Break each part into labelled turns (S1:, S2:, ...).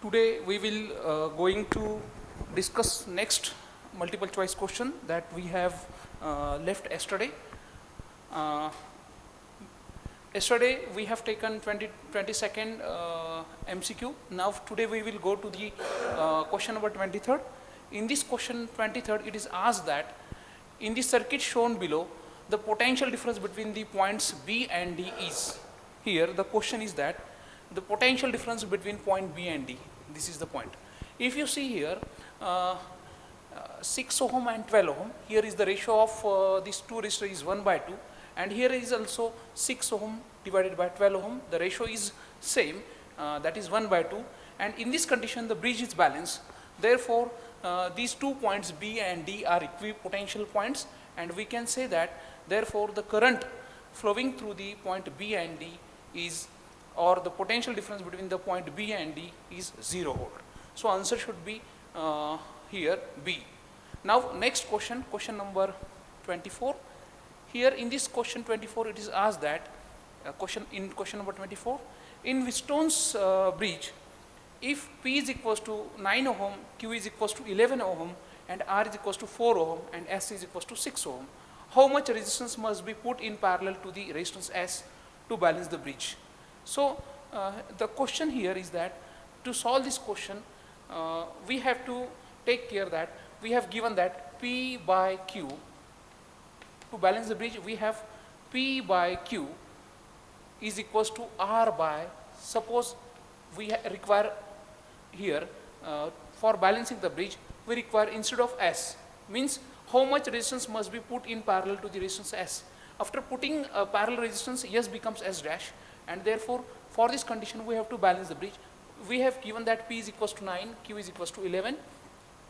S1: Today we will going to discuss next multiple choice question that we have left yesterday. Uh, Yesterday we have taken 22nd MCQ. Now today we will go to the question number 23rd. In this question 23rd, it is asked that in the circuit shown below, the potential difference between the points B and D is. Here the question is that the potential difference between point B and D. This is the point. If you see here, 6 ohm and 12 ohm, here is the ratio of these two resistors is 1/2, and here is also 6 ohm divided by 12 ohm. The ratio is same, that is 1/2, and in this condition the bridge is balanced. Therefore, these 2 points B and D are equipotential points, and we can say that therefore the current flowing through the point B and D is, or the potential difference between the point B and D is 0 volt. So answer should be here B. Now next question, question number 24. Here in this question 24, it is asked that question number 24, in Wheatstone's bridge, if P is equals to 9 ohm, Q is equals to 11 ohm, and R is equals to 4 ohm, and S is equals to 6 ohm, how much resistance must be put in parallel to the resistance S to balance the bridge? So the question here is that to solve this question, we have to take care that we have given that P by Q. To balance the bridge, we have P by Q is equals to R by, suppose we require here for balancing the bridge, we require instead of S, means how much resistance must be put in parallel to the resistance S. After putting a parallel resistance, S becomes S dash, and therefore for this condition we have to balance the bridge. We have given that P is equals to 9, Q is equals to 11.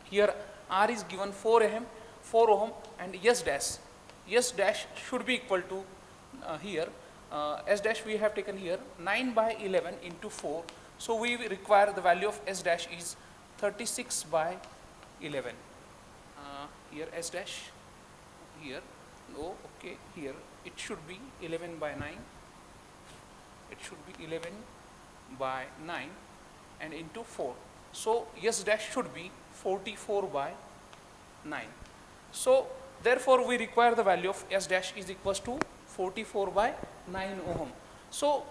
S1: Here R is given 4 ohm, and S dash should be equal to here S dash we have taken here 9 by 11 into 4. So we require the value of S dash is 36 by 11. Here S dash, here no, okay, here it should be 11 by 9. It should be 11 by 9 and into 4. So S dash should be 44 by 9. So therefore we require the value of S dash is equals to 44 by 9 ohm. So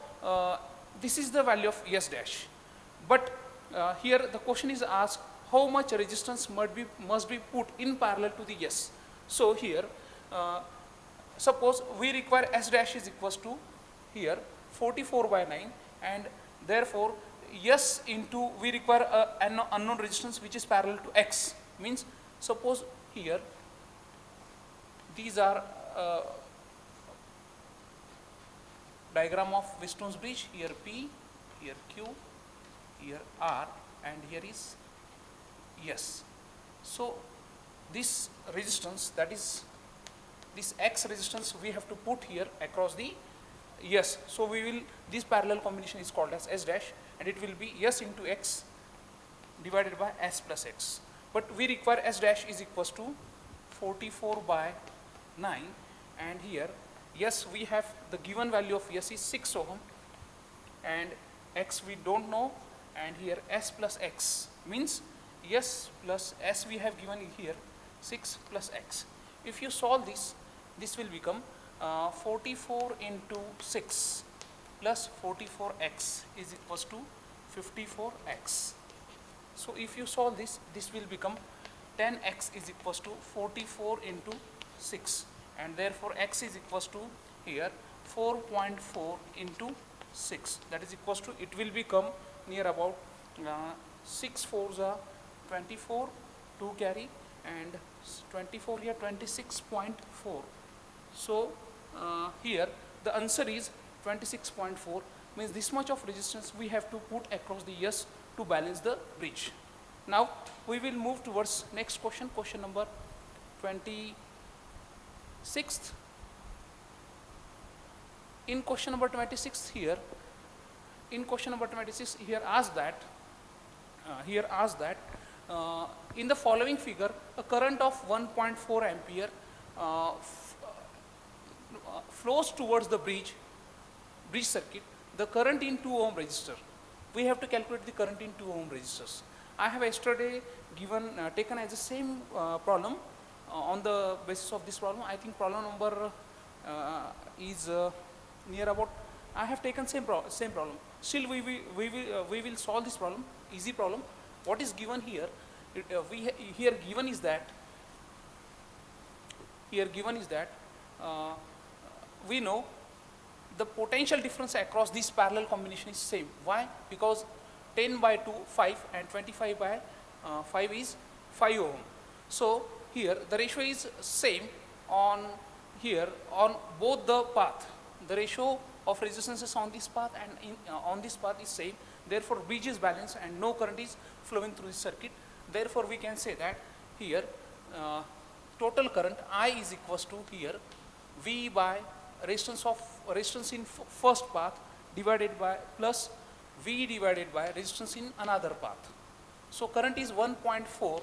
S1: this is the value of S dash. But here the question is asked how much resistance must be put in parallel to the S. So here suppose we require S dash is equals to here 44 by 9, and therefore S into we require an unknown resistance which is parallel to X, means suppose here these are diagram of Wheatstone's bridge, here P, here Q, here R, and here is S. So this resistance, that is this X resistance, we have to put here across the S. So we will, this parallel combination is called as S dash, and it will be S into X divided by S plus X. But we require S dash is equals to 44 by 9, and here yes, we have the given value of S is 6 ohm, and X we don't know, and here S plus X means S plus S we have given here 6 plus X. If you solve this, this will become 44 into 6 plus 44x is equals to 54x. So if you solve this, this will become 10x is equals to 44 into 6, and therefore x is equals to here 4.4 into 6, that is equals to, it will become near about 6 4s are 24, 2 carry, and 24 here 26.4. So here the answer is 26.4, means this much of resistance we have to put across the S to balance the bridge. Now we will move towards next question, question number 26th. In question number 26 here, in question number 26 here asked that in the following figure a current of 1.4 ampere flows towards the bridge circuit. The current in 2 ohm resistor we have to calculate the current in 2 ohm resistors. I have yesterday taken as the same problem on the basis of this problem. I think problem number is near about, I have taken same problem. Still we will solve this problem, easy problem. What is given here, here given is that we know the potential difference across this parallel combination is same. Why? Because 10 by 2, 5 and 25 by 5 is 5 ohm. So here the ratio is same on here on both the path. The ratio of resistances on this path and on this path is same. Therefore bridge is balanced and no current is flowing through the circuit. Therefore we can say that here total current I is equals to here V by resistance in first path divided by plus V divided by resistance in another path. So current is 1.4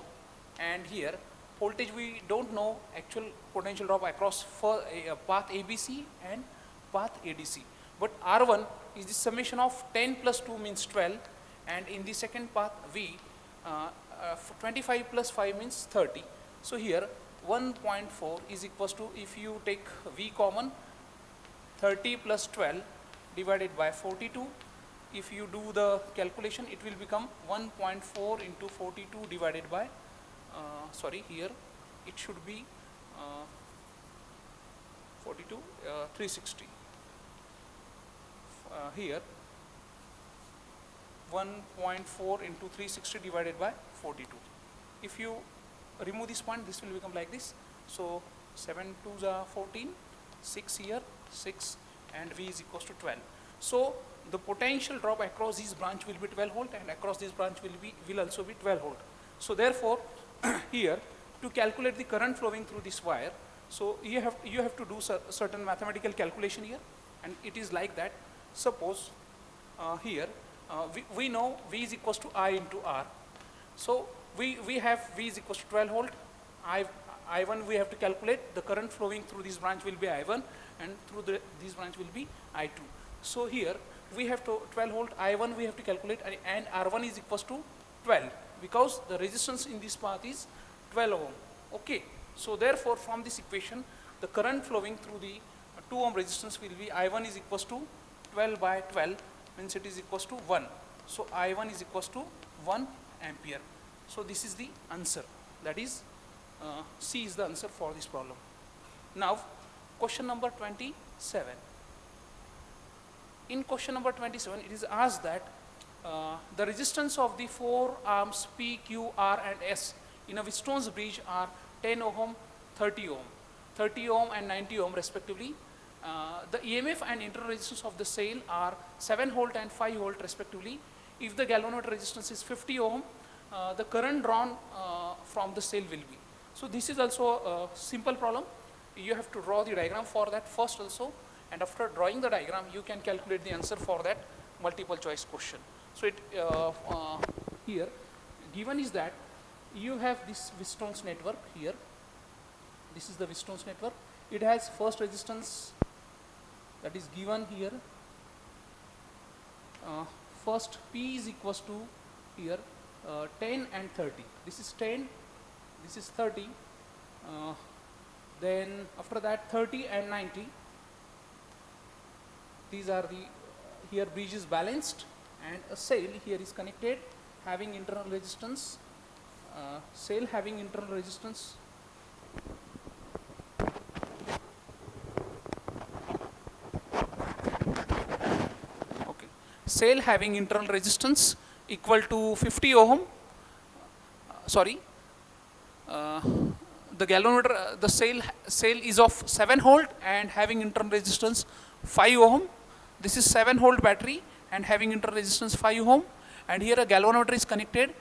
S1: and here voltage we don't know actual potential drop across for path ABC and path ADC. But R1 is the summation of 10 plus 2 means 12, and in the second path V 25 plus 5 means 30. So here 1.4 is equals to, if you take V common, 30 plus 12 divided by 42. If you do the calculation, it will become 1.4 into 42 divided by, here it should be 42, 360. Here 1.4 into 360 divided by 42. If you remove this point, this will become like this. So 7 2s are 14, 6 here, 6, and V is equals to 12. So the potential drop across this branch will be 12 volt and across this branch will also be 12 volt. So therefore here to calculate the current flowing through this wire, so you have to do certain mathematical calculation here, and it is like that. Suppose here we know V is equals to I into R. So we have V is equals to 12 volt. I1 we have to calculate. The current flowing through this branch will be I1 and through this branch will be I2. So here we have to 12 volt I1 we have to calculate, and R1 is equals to 12 because the resistance in this path is 12 ohm. Okay. So therefore from this equation the current flowing through the 2 ohm resistance will be I1 is equals to 12 by 12 means it is equals to 1. So I1 is equals to 1 ampere. So this is the answer, that is C is the answer for this problem. Now question number 27. In question number 27 it is asked that the resistance of the 4 arms P, Q, R and S in a Wheatstone's bridge are 10 ohm, 30 ohm and 90 ohm respectively. The EMF and internal resistance of the cell are 7 volt and 5 volt respectively. If the galvanometer resistance is 50 ohm, the current drawn from the cell will be. So this is also a simple problem. You have to draw the diagram for that first also, and after drawing the diagram you can calculate the answer for that multiple choice question. So it here given is that you have this Wheatstone's network here. This is the Wheatstone's network. It has first resistance that is given here. First P is equals to here 10 and 30. This is 10, this is 30. Then after that 30 and 90. These are the, here bridge is balanced and a cell here is connected having internal resistance. Cell having internal resistance. Okay. Cell having internal resistance equal to 50 ohm. The galvanometer, the cell is of 7 volt and having internal resistance 5 ohm. This is 7 volt battery and having internal resistance 5 ohm, and here a galvanometer is connected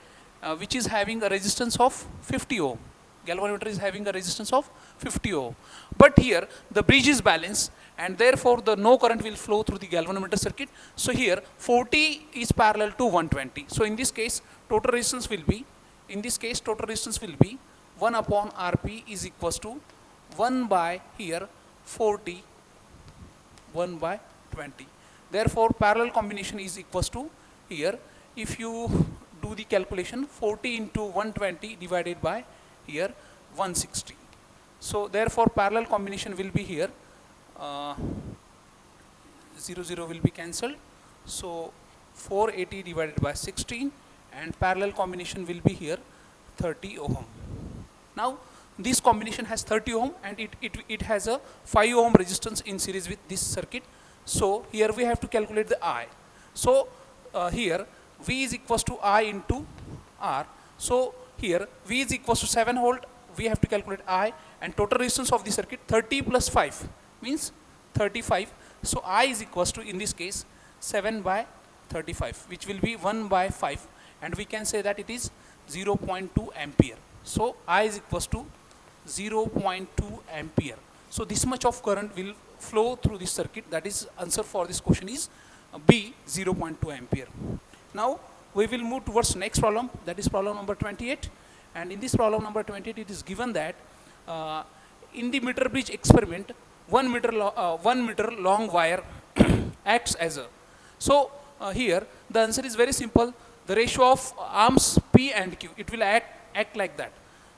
S1: which is having a resistance of 50 ohm. Galvanometer is having a resistance of 50 ohm. But here the bridge is balanced and therefore the no current will flow through the galvanometer circuit. So here 40 is parallel to 120. So in this case total resistance will be, 1 upon Rp is equals to 1 by here 40, 1 by 20. Therefore parallel combination is equals to here if you do the calculation, 40 into 120 divided by here 160. So therefore parallel combination will be here, 0 0 will be cancelled, so 480 divided by 16, and parallel combination will be here 30 ohm. Now this combination has 30 ohm and it has a 5 ohm resistance in series with this circuit. So here we have to calculate the I. So here V is equals to I into R. So here V is equals to 7 volt, we have to calculate I, and total resistance of the circuit 30 plus 5 means 35. So I is equals to, in this case, 7 by 35, which will be 1 by 5, and we can say that it is 0.2 ampere. So I is equals to 0.2 ampere. So this much of current will flow through this circuit. That is, answer for this question is B, 0.2 ampere. Now we will move towards next problem, that is problem number 28. And in this problem number 28, it is given that in the meter bridge experiment, 1 meter long wire acts as a. So here the answer is very simple. The ratio of arms P and Q, it will act like that.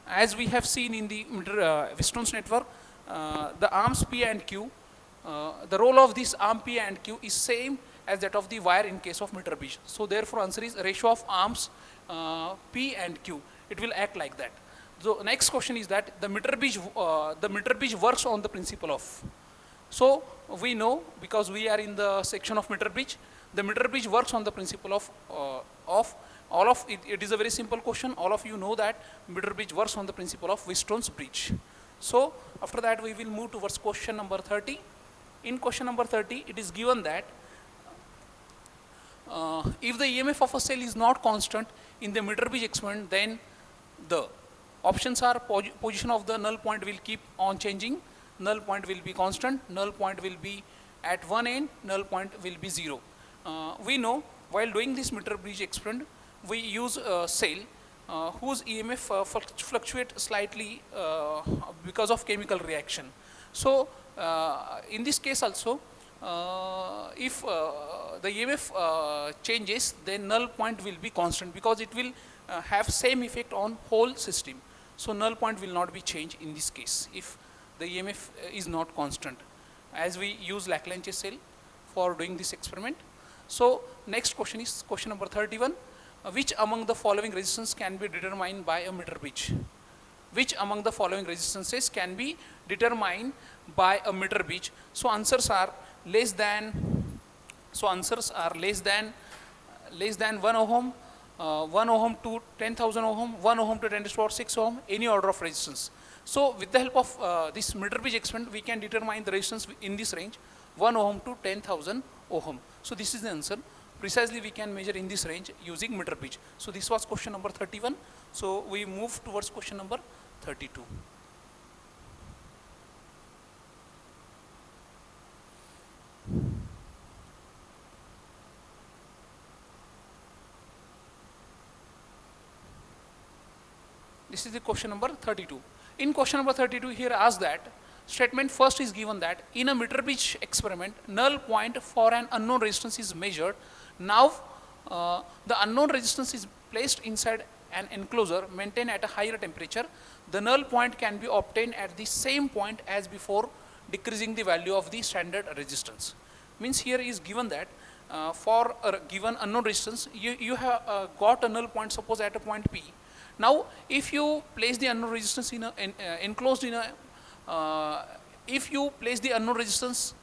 S1: As we have seen in the Westone's network, the arms P and Q, the role of this arm P and Q is same as that of the wire in case of meter bridge. So therefore answer is ratio of arms P and Q. It will act like that. So next question is that the meter bridge works on the principle of. So we know, because we are in the section of meter bridge, the meter bridge works on the principle of all of it. It is a very simple question. All of you know that meter bridge works on the principle of Westone's bridge. So after that we will move towards question number 30. In question number 30, it is given that if the EMF of a cell is not constant in the meter bridge experiment, then the options are position of the null point will keep on changing, null point will be constant, null point will be at one end, null point will be 0. We know while doing this meter bridge experiment, we use a cell whose EMF fluctuate slightly because of chemical reaction. So in this case also, if the EMF changes, then null point will be constant, because it will have same effect on whole system. So null point will not be changed in this case if the EMF is not constant, as we use Lagrange cell for doing this experiment. So next question is question number 31. Which among the following resistance can be determined by a meter bridge? Which among the following resistances can be determined by a meter bridge? So answers are less than 1 ohm, 1 ohm to 10,000 ohm, 1 ohm to 10 to the power 6 ohm, any order of resistance. So with the help of this meter bridge experiment, we can determine the resistance in this range, 1 ohm to 10,000 ohm. So this is the answer. Precisely we can measure in this range using meter bridge. So this was question number 31. So we move towards question number 32. This is the question number 32. In question number 32, here asked that statement first is given that in a meter bridge experiment, null point for an unknown resistance is measured. Now the unknown resistance is placed inside an enclosure maintained at a higher temperature. The null point can be obtained at the same point as before, decreasing the value of the standard resistance. Means here is given that for a given unknown resistance, you have got a null point, suppose at a point P. Now if you place the unknown resistance in a enclosed in a if you place the unknown resistance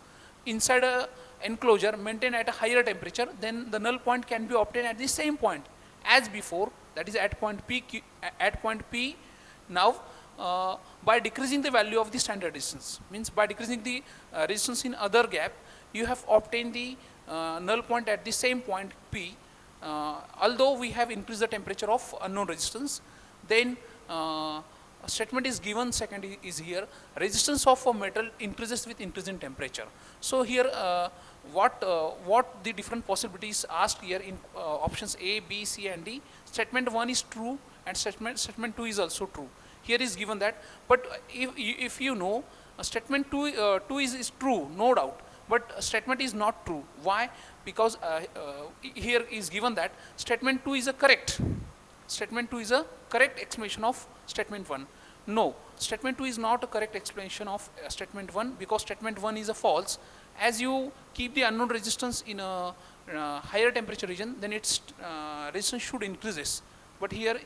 S1: inside a enclosure maintained at a higher temperature, then the null point can be obtained at the same point as before, that is at point P. Now by decreasing the value of the standard resistance, means by decreasing the resistance in other gap, you have obtained the null point at the same point P. Although we have increased the temperature of unknown resistance, then a statement is given, second is here, resistance of a metal increases with increasing temperature. So here what the different possibilities asked here in options A, B, C and D. Statement 1 is true and statement 2 is also true. Here is given that, but if you know statement 2 is true, no doubt, but statement is not true. Why? Because here is given that statement 2 is a correct. Statement 2 is a correct explanation of statement 1. No, statement 2 is not a correct explanation of statement 1, because statement 1 is a false. As you keep the unknown resistance in a higher temperature region, then its resistance should increases. But here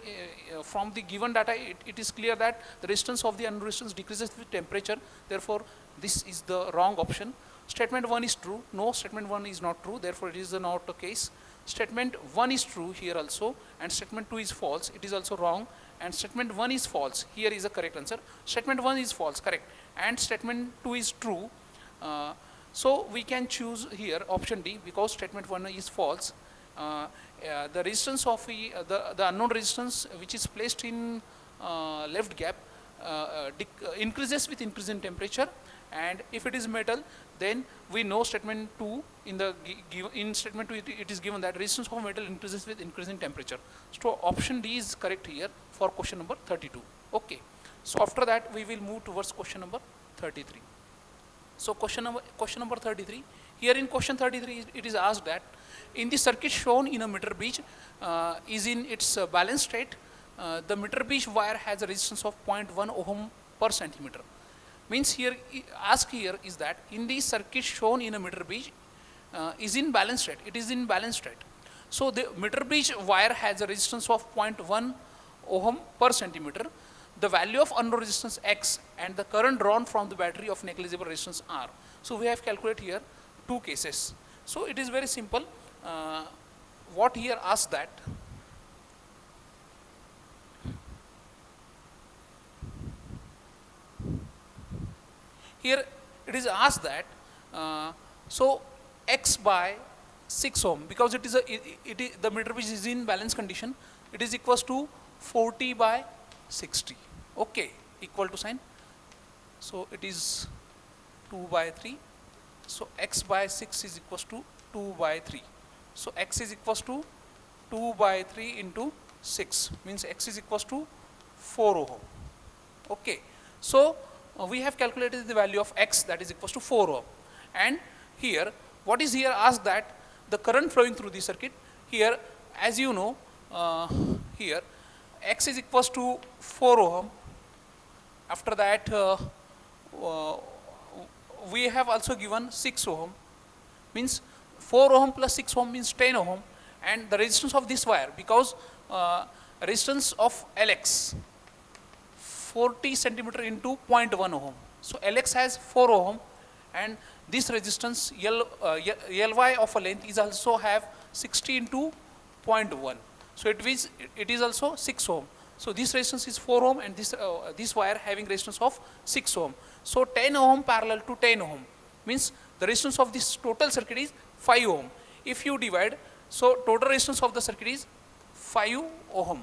S1: from the given data, it is clear that the resistance of the unknown resistance decreases with temperature. Therefore, this is the wrong option. Statement 1 is true. No, statement 1 is not true. Therefore, it is not the case. Statement 1 is true here also, and statement 2 is false. It is also wrong. And statement 1 is false. Here is a correct answer. Statement 1 is false, correct. And statement 2 is true. So we can choose here option D, because statement 1 is false. The resistance of the unknown resistance which is placed in left gap increases with increase in temperature, and if it is metal, then we know statement 2 in statement 2 it is given that resistance of metal increases with increase in temperature. So option D is correct here for question number 32. Okay, so after that we will move towards question number 33. So question number 33, here in question 33 it is asked that in the circuit shown in a meter bridge is in its balanced state. The meter bridge wire has a resistance of 0.1 ohm per centimeter. Means here ask here is that in the circuit shown in a meter bridge is in balanced state. It is in balanced state. So the meter bridge wire has a resistance of 0.1 ohm per centimeter. The value of unknown resistance X and the current drawn from the battery of negligible resistance R. So we have calculated here two cases. So it is very simple. What here asks that here it is asked that so X by 6 ohm, because it is the meter which is in balance condition, it is equals to 40 by 60. Okay, equal to sign. So it is 2 by 3. So X by 6 is equals to 2 by 3. So X is equals to 2 by 3 into 6, means X is equals to 4 ohm. Okay, so we have calculated the value of X, that is equals to 4 ohm. And here what is here asked that the current flowing through the circuit, here as you know here X is equals to 4 ohm. After that we have also given 6 ohm, means 4 ohm plus 6 ohm means 10 ohm, and the resistance of this wire, because resistance of Lx 40 centimeter into 0.1 ohm. So Lx has 4 ohm, and this resistance Ly of a length is also have 60 into 0.1. So it is also 6 ohm. So this resistance is 4 ohm, and this wire having resistance of 6 ohm. So 10 ohm parallel to 10 ohm means the resistance of this total circuit is 5 ohm. If you divide, so total resistance of the circuit is 5 ohm,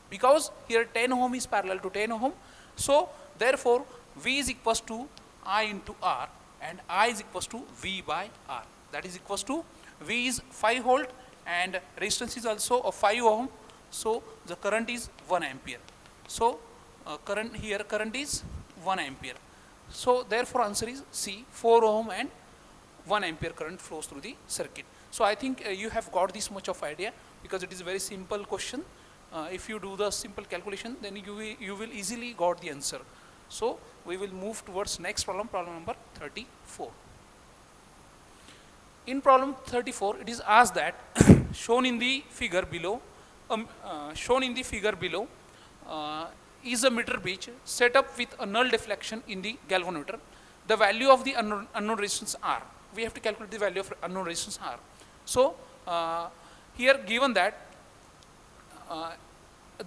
S1: because here 10 ohm is parallel to 10 ohm. So therefore V is equals to I into R, and I is equals to V by R. That is equals to V is 5 volt and resistance is also of 5 ohm. So the current is 1 ampere. So current is 1 ampere. So therefore answer is C, 4 ohm and 1 ampere current flows through the circuit. So I think you have got this much of idea, because it is a very simple question. If you do the simple calculation, then you will easily got the answer. So we will move towards next problem, problem number 34. In problem 34, it is asked that shown in the figure below is a meter bridge set up with a null deflection in the galvanometer. The value of the unknown resistance R. We have to calculate the value of unknown resistance R. So here given that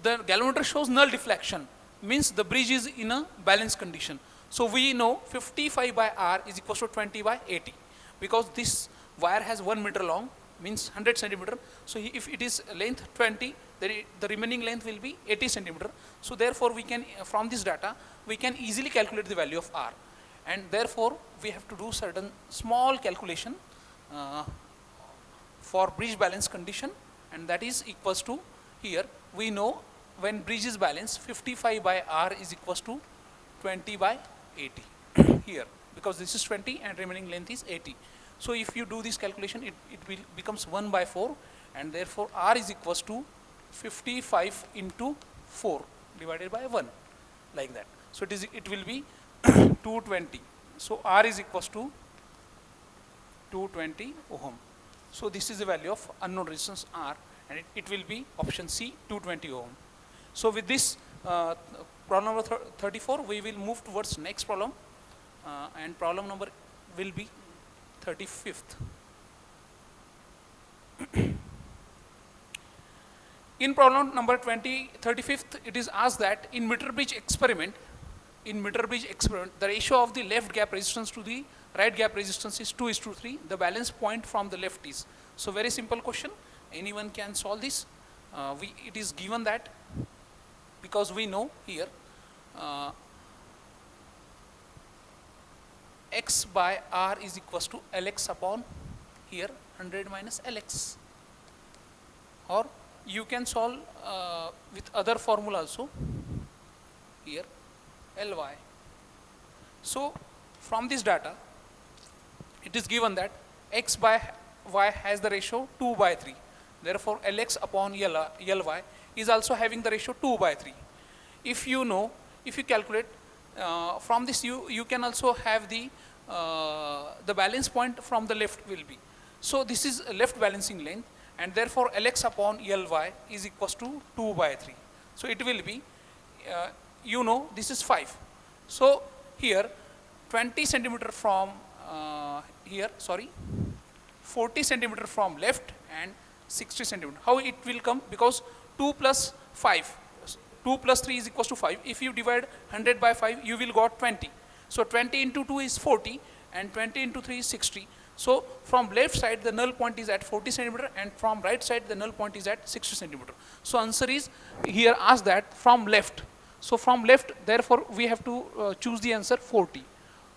S1: the galvanometer shows null deflection, means the bridge is in a balanced condition. So we know 55 by R is equals to 20 by 80, because this wire has 1 meter long, means 100 centimeter. So if it is length 20, then the remaining length will be 80 centimeter. So therefore we can, from this data, we can easily calculate the value of R. And therefore we have to do certain small calculation for bridge balance condition, and that is equals to, here we know when bridge is balanced, 55 by R is equals to 20 by 80 here, because this is 20 and remaining length is 80. So if you do this calculation, it will becomes 1 by 4, and therefore R is equals to 55 into 4 divided by 1, like that. So it will be 220. So R is equals to 220 ohm. So this is the value of unknown resistance R, and it will be option C, 220 ohm. So with this problem number 34, we will move towards next problem, and problem number will be 35th. In problem number 35th, it is asked that in meter bridge experiment, the ratio of the left gap resistance to the right gap resistance is 2:3. The balance point from the left is. So very simple question. Anyone can solve this. It is given that, because we know here X by R is equals to Lx upon here 100 minus Lx. Or you can solve with other formula also, here Ly. So from this data, it is given that X by Y has the ratio 2 by 3. Therefore Lx upon Ly is also having the ratio 2 by 3. If you know, if you calculate from this, you can also have the balance point from the left will be. So this is a left balancing length, and therefore Lx upon Ly is equals to 2 by 3. So it will be, this is 5. So here 20 centimeter from 40 centimeter from left and 60 centimeter. How it will come? Because 2 plus 5, 2 plus 3 is equals to 5. If you divide 100 by 5, you will got 20. So 20 into 2 is 40, and 20 into 3 is 60. So from left side, the null point is at 40 centimeter, and from right side, the null point is at 60 centimeter. So answer is here asked that from left. So from left, therefore we have to choose the answer 40.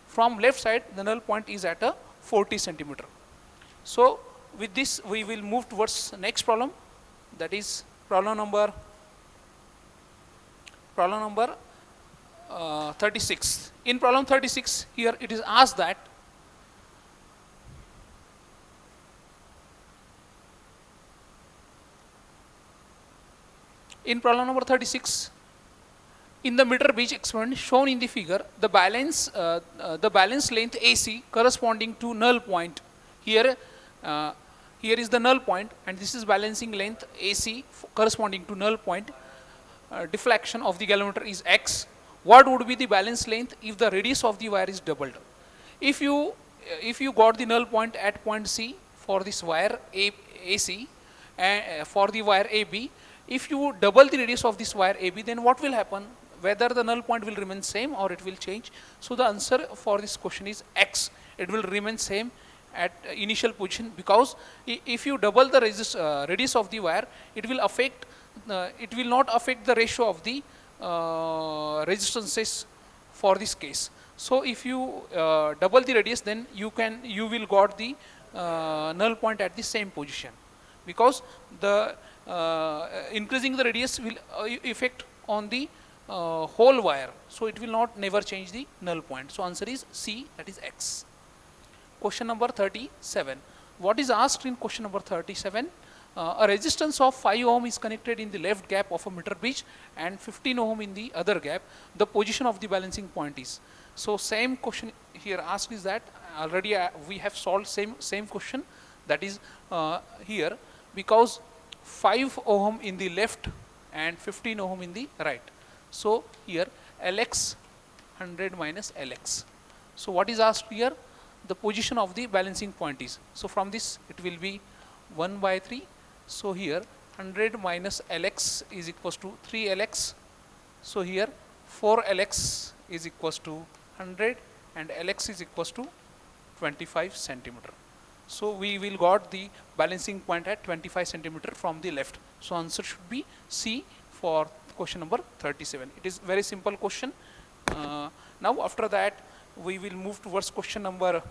S1: From left side, the null point is at a 40 centimeter. So with this, we will move towards next problem, that is problem number 36. In problem 36, here it is asked that in problem number 36, in the meter bridge experiment shown in the figure, the balance length AC corresponding to null point. Here is the null point, and this is balancing length AC corresponding to null point. Deflection of the galvanometer is X. What would be the balance length if the radius of the wire is doubled? If you got the null point at point C for this wire AC, and for the wire AB, if you double the radius of this wire AB, then what will happen? Whether the null point will remain same or it will change. So the answer for this question is X. It will remain same at initial position, because if you double the radius of the wire, it will not affect the ratio of the resistances for this case. So if you double the radius, then you will got the null point at the same position, because the increasing the radius will affect on the whole wire. So it will not never change the null point. So answer is C, that is X. Question number 37. What is asked in question number 37? A resistance of 5 ohm is connected in the left gap of a meter bridge and 15 ohm in the other gap. The position of the balancing point is. So same question here asked is that already we have solved same question, that is here, because 5 ohm in the left and 15 ohm in the right. So here Lx 100 minus Lx. So what is asked here? The position of the balancing point is. So from this it will be 1 by 3. So here 100 minus Lx is equals to 3 Lx. So here 4 Lx is equals to 100, and Lx is equals to 25 centimeter. So we will got the balancing point at 25 centimeter from the left. So answer should be C for question number 37. It is very simple question. Now after that, we will move towards question number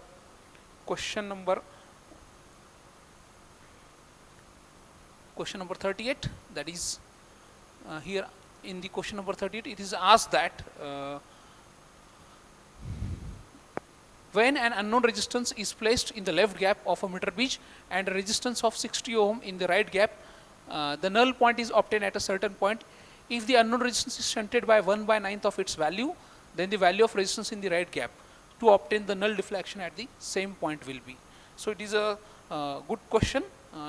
S1: 38. That is here in the question number 38, it is asked that when an unknown resistance is placed in the left gap of a meter bridge and a resistance of 60 ohm in the right gap, the null point is obtained at a certain point. If the unknown resistance is shunted by 1/9 of its value, then the value of resistance in the right gap to obtain the null deflection at the same point will be. So it is a good question.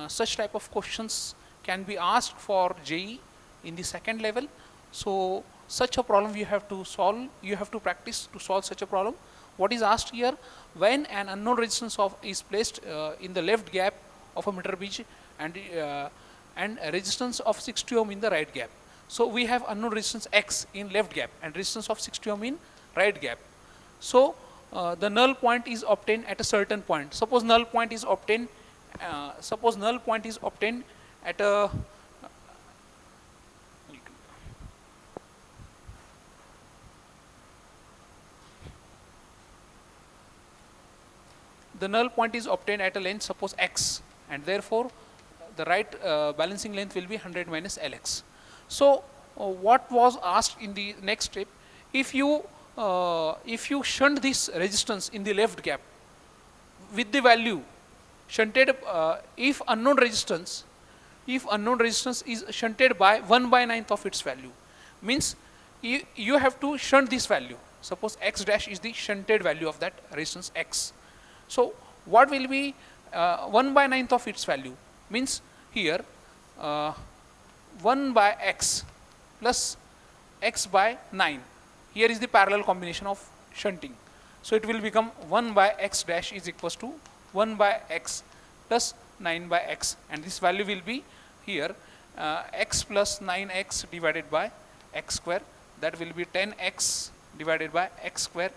S1: Such type of questions can be asked for JEE in the second level. So such a problem you have to solve, you have to practice to solve such a problem. What is asked here, when an unknown resistance is placed in the left gap of a meter bridge and a resistance of 60 ohm in the right gap. So we have unknown resistance X in left gap and resistance of 60 ohm in right gap. So the null point is obtained at a certain point. Suppose null point is obtained at a the null point is obtained at a length, suppose x, and therefore the right balancing length will be 100 minus Lx. So what was asked in the next step, if you shunt this resistance in the left gap with the value shunted, if unknown resistance is shunted by 1/9 of its value, means you have to shunt this value. Suppose x dash is the shunted value of that resistance x. So what will be 1/9 of its value, means here 1 by x plus x by 9. Here is the parallel combination of shunting. So it will become 1 by x dash is equals to 1 by x plus 9 by x, and this value will be here x plus 9x divided by x square. That will be 10x divided by x square.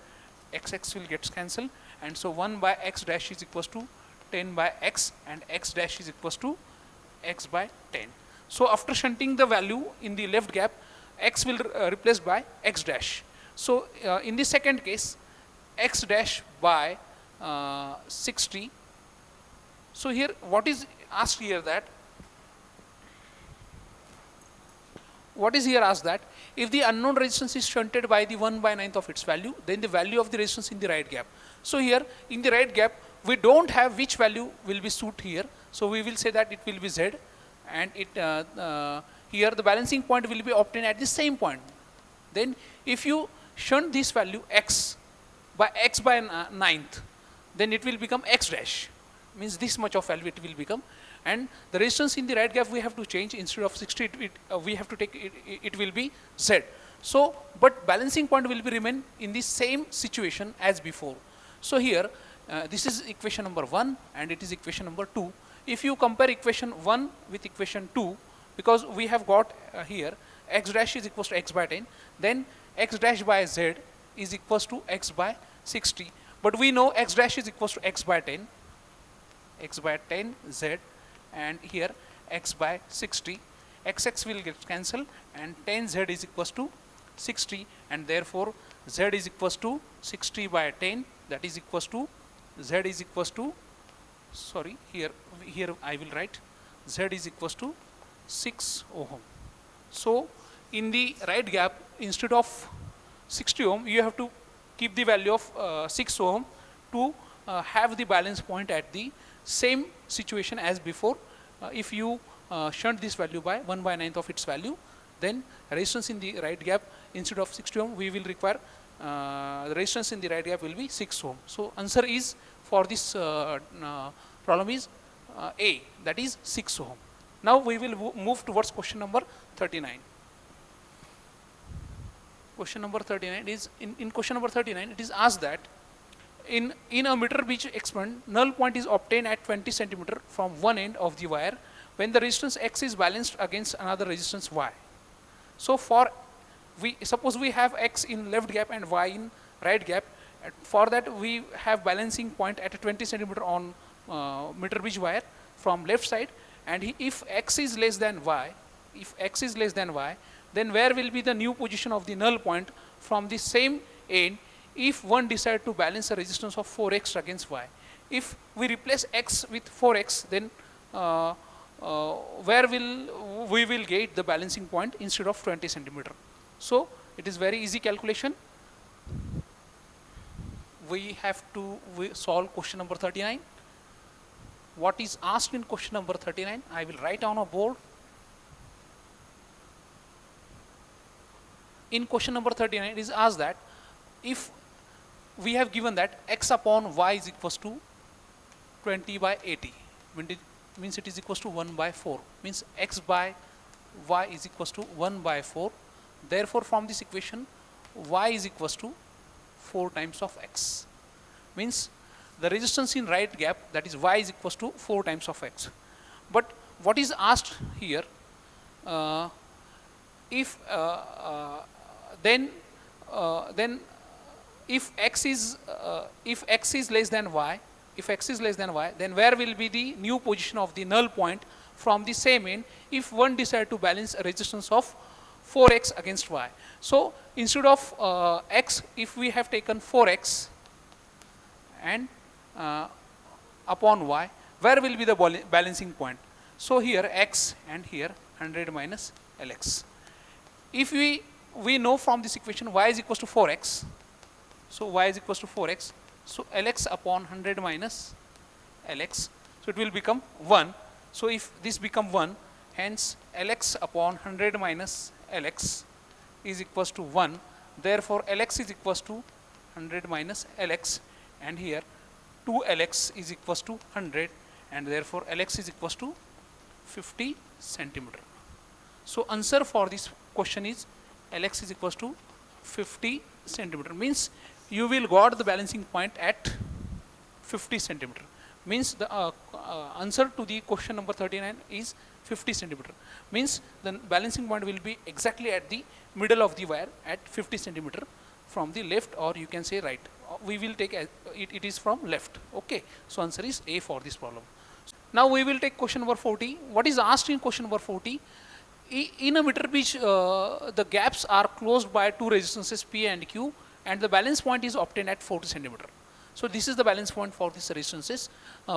S1: X will get cancelled, and so 1 by x dash is equals to 10 by x, and x dash is equals to x by 10. So after shunting the value in the left gap, x will replaced by x dash. So in the second case, x dash by 60. So here what is asked here, that what is here asked, that if the unknown resistance is shunted by the 1/9 of its value, then the value of the resistance in the right gap. So here in the right gap we don't have which value will be suit here, so we will say that it will be Z, and it here the balancing point will be obtained at the same point. Then if you shunt this value x by 9th, then it will become x dash, means this much of value it will become, and the resistance in the right gap we have to change. Instead of 60 we have to take it will be Z. So but balancing point will be remain in the same situation as before. So here this is equation number 1 and it is equation number 2. If you compare equation 1 with equation 2, because we have got here x dash is equals to x by 10, then x dash by Z is equals to x by 60, but we know x dash is equals to x by 10 Z, and here x by 60, x will get cancelled, and 10Z is equals to 60, and therefore Z is equals to 60 by 10, that is equals to Z is equals to, sorry, here I will write Z is equals to 6 ohm. So in the right gap, instead of 60 ohm you have to keep the value of 6 ohm to have the balance point at the same situation as before. If you shunt this value by 1/9 of its value, then resistance in the right gap, instead of 60 ohm we will require the resistance in the right gap will be 6 ohm. So answer is for this problem is A, that is 6 ohm. Now we will move towards question number 39. Question number 39 is, in question number 39 it is asked that in a meter bridge experiment, null point is obtained at 20 centimeter from one end of the wire when the resistance X is balanced against another resistance Y. So for suppose we have X in left gap and Y in right gap. For that we have balancing point at a 20 centimeter on meter bridge wire from left side, and if X is less than Y, then where will be the new position of the null point from the same end if one decide to balance a resistance of 4x against Y. If we replace X with 4x, then where we will get the balancing point instead of 20 centimeter. So it is very easy calculation. we have to solve question number 39. What is asked in question number 39? I will write on a board. In question number 39, it is asked that if we have given that x upon y is equals to 20 by 80, means it is equals to 1 by 4, means x by y is equals to 1 by 4. Therefore, from this equation, y is equals to 4 times of x, means the resistance in right gap, that is y is equals to 4 times of x. But what is asked here, if then if x is less than y, then where will be the new position of the null point from the same end if one decide to balance a resistance of 4x against y. So instead of x, if we have taken 4x and upon y, where will be the balancing point? So here x and here 100 minus Lx. If we know from this equation y is equals to 4x, so y is equals to 4x, so Lx upon 100 minus Lx, so it will become 1. So if this become 1, hence Lx upon 100 minus Lx is equals to 1. Therefore Lx is equals to 100 minus Lx, and here 2 Lx is equals to 100, and therefore Lx is equals to 50 centimeter. So answer for this question is Lx is equals to 50 centimeter, means you will got the balancing point at 50 centimeter, means the answer to the question number 39 is 50 centimeter, means the balancing point will be exactly at the middle of the wire at 50 centimeter from the left, or you can say right. We will take it is from left. Okay, so answer is A for this problem. Now we will take question number 40. What is asked in question number 40? In a meter pitch, the gaps are closed by two resistances P and Q, and the balance point is obtained at 40 centimeter. So this is the balance point for these resistances.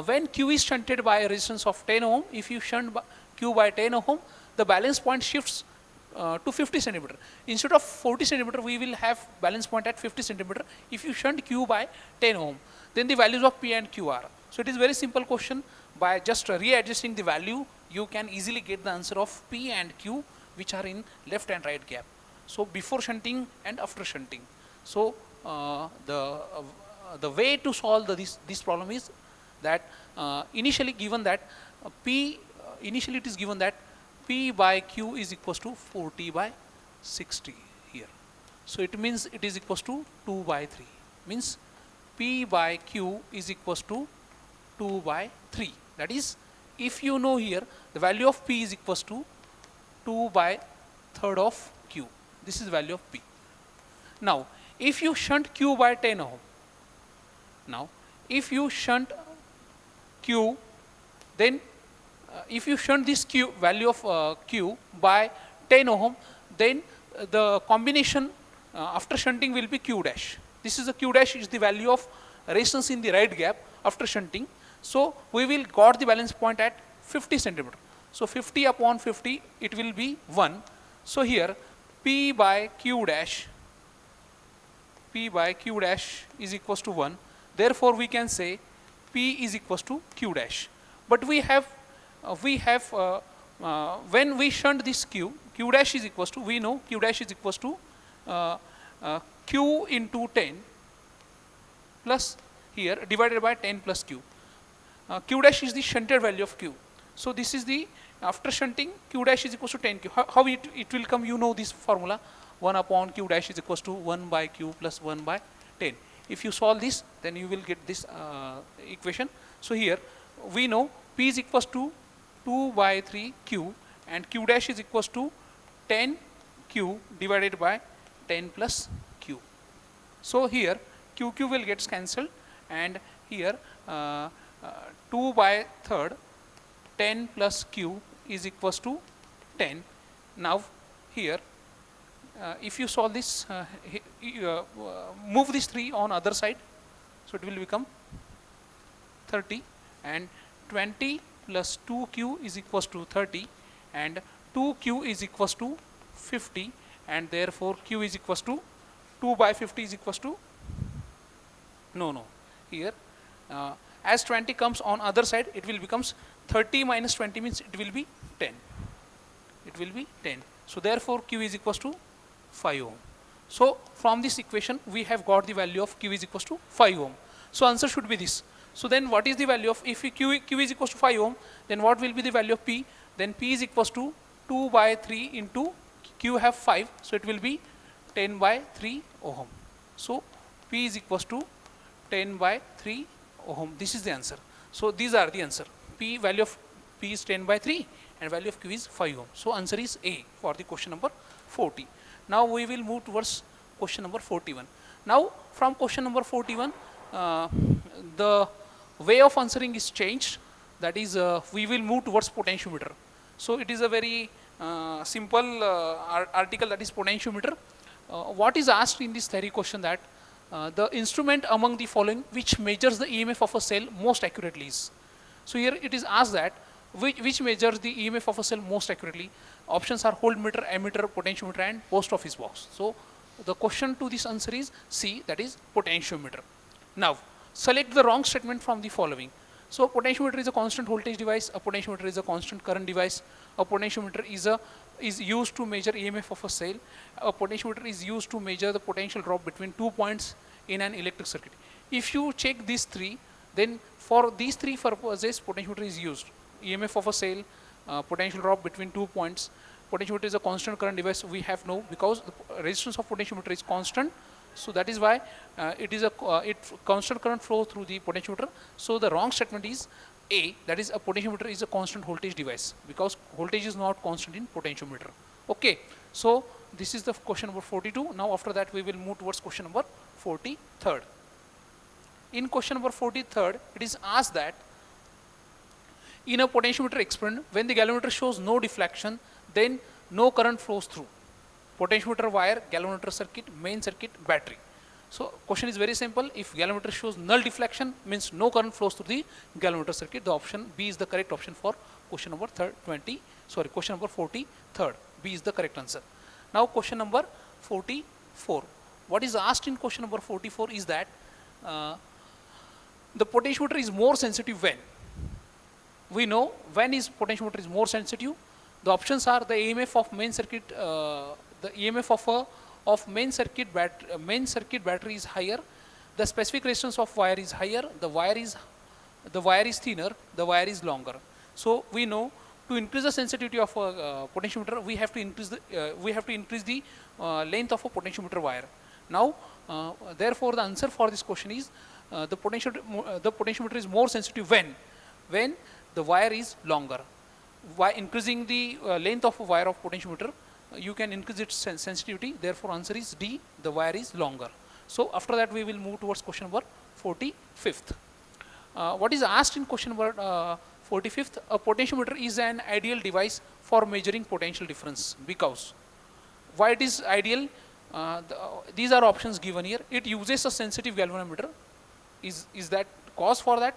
S1: When Q is shunted by a resistance of 10 ohm, if you shunt Q by 10 ohm, the balance point shifts to 50 centimeter. Instead of 40 centimeter, we will have balance point at 50 centimeter if you shunt Q by 10 ohm. Then the values of P and Q are. So it is very simple question. By just readjusting the value, you can easily get the answer of P and Q, which are in left and right gap. So before shunting and after shunting. So the way to solve this problem is that initially given that initially it is given that P by Q is equals to 40 by 60 here. So it means it is equals to 2 by 3. Means P by Q is equals to 2 by 3. That is, if you know here the value of P is equals to 2 by third of Q. This is the value of P. Now if you shunt Q by 10 ohm, now if you shunt Q, then if you shunt this Q value of Q by 10 ohm, then the combination after shunting will be Q dash. This is the Q dash is the value of resistance in the right gap after shunting. So we will got the balance point at 50 centimeter. So 50 upon 50, it will be 1. So here P by Q dash is equals to 1. Therefore we can say P is equals to Q dash. But we have when we shunt this Q dash is equals to, we know Q dash is equals to Q into 10 plus here divided by 10 plus Q. Q dash is the shunted value of Q. So this is the after shunting Q dash is equals to 10Q. How it will come? You know this formula. 1 upon Q dash is equals to 1 by Q plus 1 by 10. If you solve this, then you will get this equation. So here we know P is equals to 2 by 3 Q and Q dash is equals to 10 Q divided by 10 plus Q. So here QQ will get cancelled, and here 2 by third 10 plus Q is equals to 10. Now here if you solve this, move this 3 on other side, so it will become 30, and 20 plus 2Q is equals to 30, and 2Q is equals to 50, and therefore Q is equals to 2 by 50 is equals to No. Here, as 20 comes on other side, it will becomes 30 minus 20 means it will be 10. It will be 10. So therefore, Q is equals to 5 ohm. So from this equation, we have got the value of Q is equals to 5 ohm. So answer should be this. So then what is the value of, if Q is equals to 5 ohm, then what will be the value of P? Then P is equals to 2 by 3 into Q have 5. So it will be 10 by 3 ohm. So P is equals to 10 by 3 ohm. This is the answer. So these are the answer. P value of P is 10 by 3 and value of Q is 5 ohm. So answer is A for the question number 40. Now we will move towards question number 41. Now from question number 41, the way of answering is changed. That is, we will move towards potentiometer. So it is a very simple article, that is potentiometer. What is asked in this theory question, that the instrument among the following which measures the EMF of a cell most accurately is. So here it is asked that which measures the EMF of a cell most accurately. Options are voltmeter, ammeter, potentiometer and post office box. So the question to this answer is C, that is potentiometer. Now select the wrong statement from the following. So a potentiometer is a constant voltage device, a potentiometer is a constant current device, a potentiometer is used to measure EMF of a cell, a potentiometer is used to measure the potential drop between 2 points in an electric circuit. If you check these three, then for these three purposes potentiometer is used. EMF of a cell, potential drop between 2 points. Potentiometer is a constant current device, we have no, because the resistance of potentiometer is constant. So that is why it is a constant current flow through the potentiometer. So the wrong statement is A, that is a potentiometer is a constant voltage device, because voltage is not constant in potentiometer. Okay, so this is the question number 42. Now after that we will move towards question number 43rd. In question number 43rd, it is asked that in a potentiometer experiment, when the galvanometer shows no deflection, then no current flows through. Potentiometer, wire, galvanometer circuit, main circuit, battery. So question is very simple. If galvanometer shows null deflection, means no current flows through the galvanometer circuit. The option B is the correct option for question number question number 43rd. B is the correct answer. Now question number 44. What is asked in question number 44 is that the potentiometer is more sensitive when? We know when is potentiometer is more sensitive. The options are the EMF of main circuit, the EMF of main circuit battery is higher, the specific resistance of wire is higher, the wire is thinner, the wire is longer. So we know to increase the sensitivity of a potentiometer, we have to increase the length of a potentiometer wire. Now therefore the answer for this question is the potentiometer is more sensitive when the wire is longer. By increasing the length of a wire of potentiometer, you can increase its sensitivity. Therefore answer is D, the wire is longer. So after that we will move towards question number 45th. What is asked in question number 45th? A potentiometer is an ideal device for measuring potential difference. Because why it is ideal? These are options given here. It uses a sensitive galvanometer. Is that cause for that?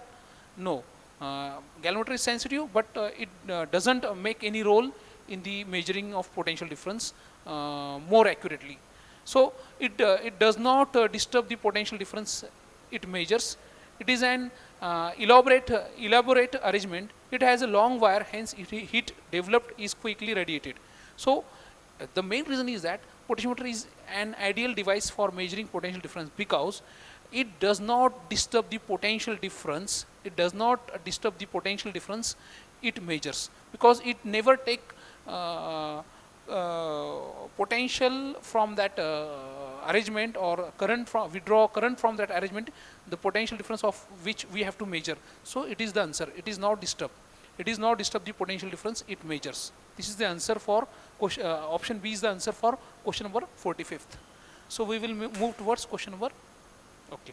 S1: No. Galvanometer is sensitive, but it doesn't make any role in the measuring of potential difference more accurately. So it does not disturb the potential difference it measures. It is an elaborate arrangement. It has a long wire, hence heat developed is quickly radiated. So the main reason is that potentiometer is an ideal device for measuring potential difference, because it does not disturb the potential difference. It does not disturb the potential difference it measures, because it never take potential from that arrangement, or withdraw current from that arrangement, the potential difference of which we have to measure. So it is the answer. It is not disturb. It is not disturb the potential difference it measures. This is the answer for option B is the answer for question number 45th. So we will move towards question number. Okay.